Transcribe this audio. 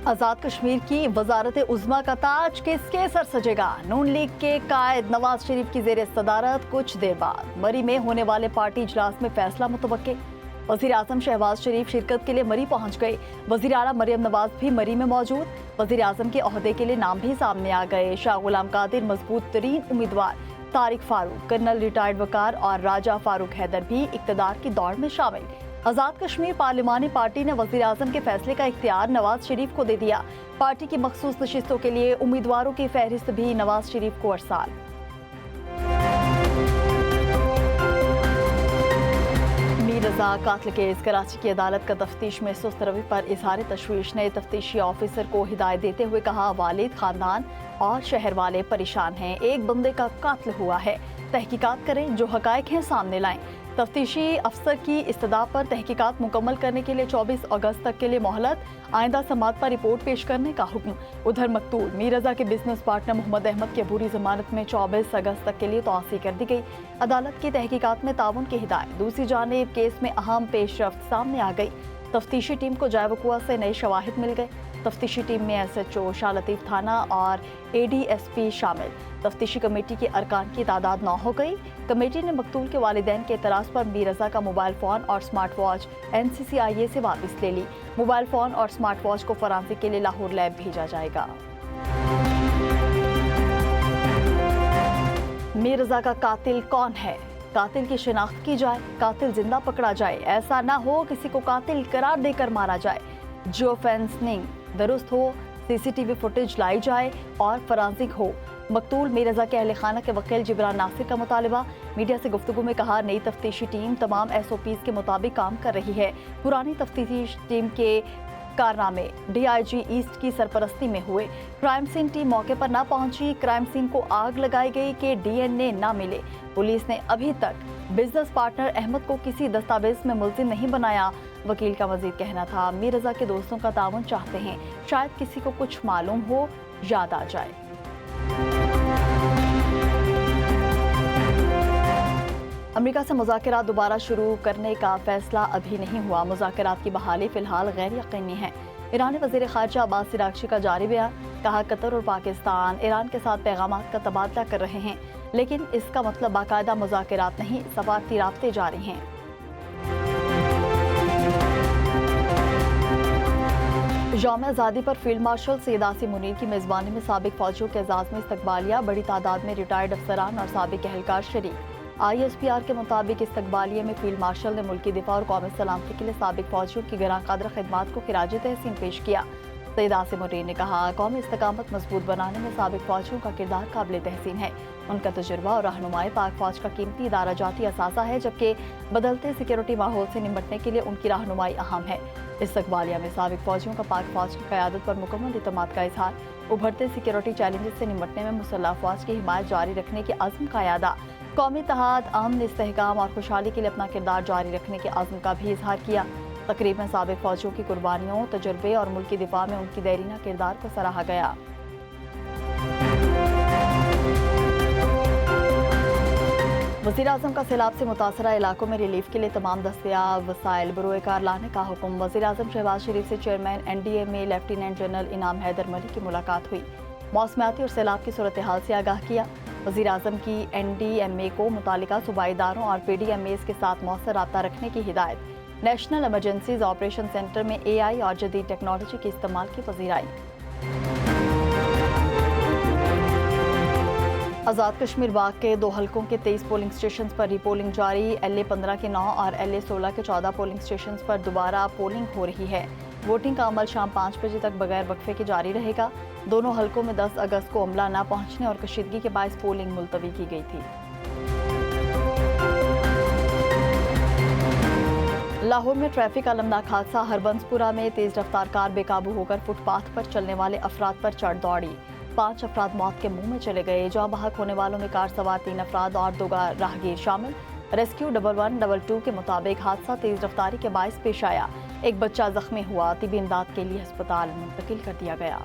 आजाद कश्मीर की वजारत उज़्मा का ताज किसके सर सजेगा? नून लीग के कायद नवाज शरीफ की ज़ेर सदारत कुछ देर बाद मरी में होने वाले पार्टी इजलास में फैसला मुतवक्के। वज़ीर आज़म शहबाज शरीफ शिरकत के लिए मरी पहुंच गए। वज़ीर आला मरियम नवाज भी मरी में मौजूद। वज़ीर आज़म के ओहदे के लिए नाम भी सामने आ गए। शाह गुलाम कादिर मजबूत तरीन उम्मीदवार, तारिक फारूक, कर्नल रिटायर्ड वकार और राजा फारूक हैदर भी इक़्तिदार की दौड़ में शामिल। आजाद कश्मीर पार्लिमानी पार्टी ने वज़ीर आज़म के फैसले का इख्तियार नवाज शरीफ को दे दिया। पार्टी की मखसूस नशिस्तों के लिए उम्मीदवारों की फहरिस्त भी नवाज शरीफ को अरसाल। मीर रजा कातिल केस कराची की अदालत का तफ्तीश में सुस्त रवि पर इजहार तशवीश ने तफ्तीशी ऑफिसर को हिदायत देते हुए कहा, वालिद, खानदान और शहर वाले परेशान हैं। एक बंदे का कातिल हुआ है, तहकीकात करें, जो हकायक हैं सामने लाएं। तफ्तीशी अफसर की इस्तदा पर तहकीकात मुकम्मल करने के लिए 24 अगस्त तक के लिए मोहलत, आइंदा समात पर रिपोर्ट पेश करने का हुक्म। उधर मकतूल मीर रजा के बिजनेस पार्टनर मोहम्मद अहमद की अबूरी जमानत में 24 अगस्त तक के लिए तौसी कर दी गई। अदालत की तहकीकात में ताउन की हिदायत। दूसरी जानिब केस में अहम पेशरफ्त सामने आ गई। तफ्तीशी टीम को जाय वक़ुआ से नए शवाहिद मिल गए। तफ्तीशी टीम में SHO शाह लतीफ़ थाना और ADSP शामिल। तफ्तीशी कमेटी के अरकान की तादाद 9 हो गई। कमेटी ने मकतूल के वालिदैन के एतराज़ पर मीर रजा का मोबाइल फ़ोन और स्मार्ट वॉच NCCIA से वापस ले ली। मोबाइल फ़ोन और स्मार्ट वॉच को फरांसी के लिए लाहौर लैब भेजा जाएगा। मीर रजा का कातिल कौन है? कातिल की शिनाख्त की जाए, कातिल जिंदा पकड़ा जाए। ऐसा ना हो किसी को कातिल करार देकर मारा जाए। जियो फेंसिंग दुरुस्त हो, CCTV फुटेज लाई जाए और फरांसिक हो। मकतूल मीर रजा के अहले खाना के वकील जिब्रान नासिर का मुतालिबा। मीडिया से गुफ्तगू में कहा, नई तफ्तीशी टीम तमाम SOPs के मुताबिक काम कर रही है। पुरानी तफ्तीशी टीम के कारनामे DIG ईस्ट की सरपरस्ती में हुए। क्राइम सीन टीम मौके पर ना पहुंची। क्राइम सीन को आग लगाई गई कि DNA ना मिले। पुलिस ने अभी तक बिजनेस पार्टनर अहमद को किसी दस्तावेज में मुल्जिम नहीं बनाया। वकील का मजीद कहना था, मीर रजा के दोस्तों का ताउन चाहते हैं, शायद किसी को कुछ मालूम हो, याद आ जाए। अमेरिका से मुज़ाकरात दोबारा शुरू करने का फैसला अभी नहीं हुआ। मुज़ाकरात की बहाली फिलहाल गैर यकीनी है। ईरानी वज़ीर ख़ारिजा अब्बास अराग़ची का जारी बयान। कहा, कतर और पाकिस्तान ईरान के साथ पैगामात का तबादला कर रहे हैं, लेकिन इसका मतलब बाकायदा मुज़ाकरात नहीं, सफारती राब्ते जारी हैं। यौम आज़ादी पर फील्ड मार्शल सैयद आसिम मुनीर की मेज़बानी में साबिक फौजियों के एजाज़ में इस्तकबालिया। बड़ी तादाद में रिटायर्ड अफसरान और साबिक एहलकार शरीक। ISPR के मुताबिक इस्तकबालिया में फील्ड मार्शल ने मुल्की दिफा और कौमी सलामती के लिए साबिक फौजियों की गिरां कदर खिदमात को खिराज तहसीन पेश किया। सैयद आसिम मुनीर ने कहा, कौमी इस्तकामत मजबूत बनाने में साबिक फौजियों का किरदार काबिल तहसीन है। उनका तजुर्बा और रहनुमाई पाक फौज का कीमती इदारा जाती असासा है, जबकि बदलते सिक्योरिटी माहौल से निपटने के लिए उनकी रहनुमाई अहम है। इस्तकबालिया में साबिक फौजियों का पाक फौज की क़यादत पर मुकम्मल इत्मीनान का इजहार। उभरते सिक्योरिटी चैलेंजेस से निपटने में मुसल्लह फौज की हिमायत जारी रखने के अज़्म का यादा। कौमी इत्तेहाद, अमन, इस्तेहकाम और खुशहाली के लिए अपना किरदार जारी रखने के अज़्म का भी इजहार किया। तकरीब में साबिक फौजियों की कुर्बानियों, तजुर्बे और मुल्की दिफा में उनकी देरीना किरदार को सराहा गया। वज़ीर आज़म का सैलाब से मुतासरा इलाकों में रिलीफ के लिए तमाम दस्तयाब वसाइल बरोए कार लाने का हुक्म। वज़ीर आज़म शहबाज शरीफ से चेयरमैन NDA में लेफ्टिनेंट जनरल इनाम हैदर मलिक की मुलाकात हुई। मौसमियाती और सैलाब की सूरत हाल से आगाह किया। वज़ीर आज़म की NDMA को मुतालिका सूबाई इदारों और PDMAs के साथ मौसर राब्ता रखने की हिदायत। नेशनल इमरजेंसीज ऑपरेशन सेंटर में AI और जदीद टेक्नोलॉजी के इस्तेमाल की पजीराई। आज़ाद कश्मीर बाग के 2 हलकों के 23 पोलिंग स्टेशन पर रीपोलिंग जारी। LA-15 के 9 और LA-16 के 14 पोलिंग स्टेशन पर दोबारा पोलिंग हो रही है। वोटिंग का अमल शाम 5 बजे तक बगैर वक्फे के जारी रहेगा। दोनों हलकों में 10 अगस्त को अमला न पहुंचने और कशीदगी के बायस पोलिंग मुलतवी की गई थी। लाहौर में ट्रैफिक अलमनाक हादसा। हरबंसपुरा में तेज रफ्तार कार बेकाबू होकर फुटपाथ पर चलने वाले अफराद पर चढ़ दौड़ी। 5 अफराद मौत के मुंह में चले गए। जहां बहक होने वालों में कार सवार 3 अफराद और 2 राहगीर शामिल। रेस्क्यू 1112 के मुताबिक हादसा तेज रफ्तारी के बायस पेश आया। एक बच्चा जख्मी हुआ, तिबी इमदाद के लिए अस्पताल मुंतकिल कर दिया गया।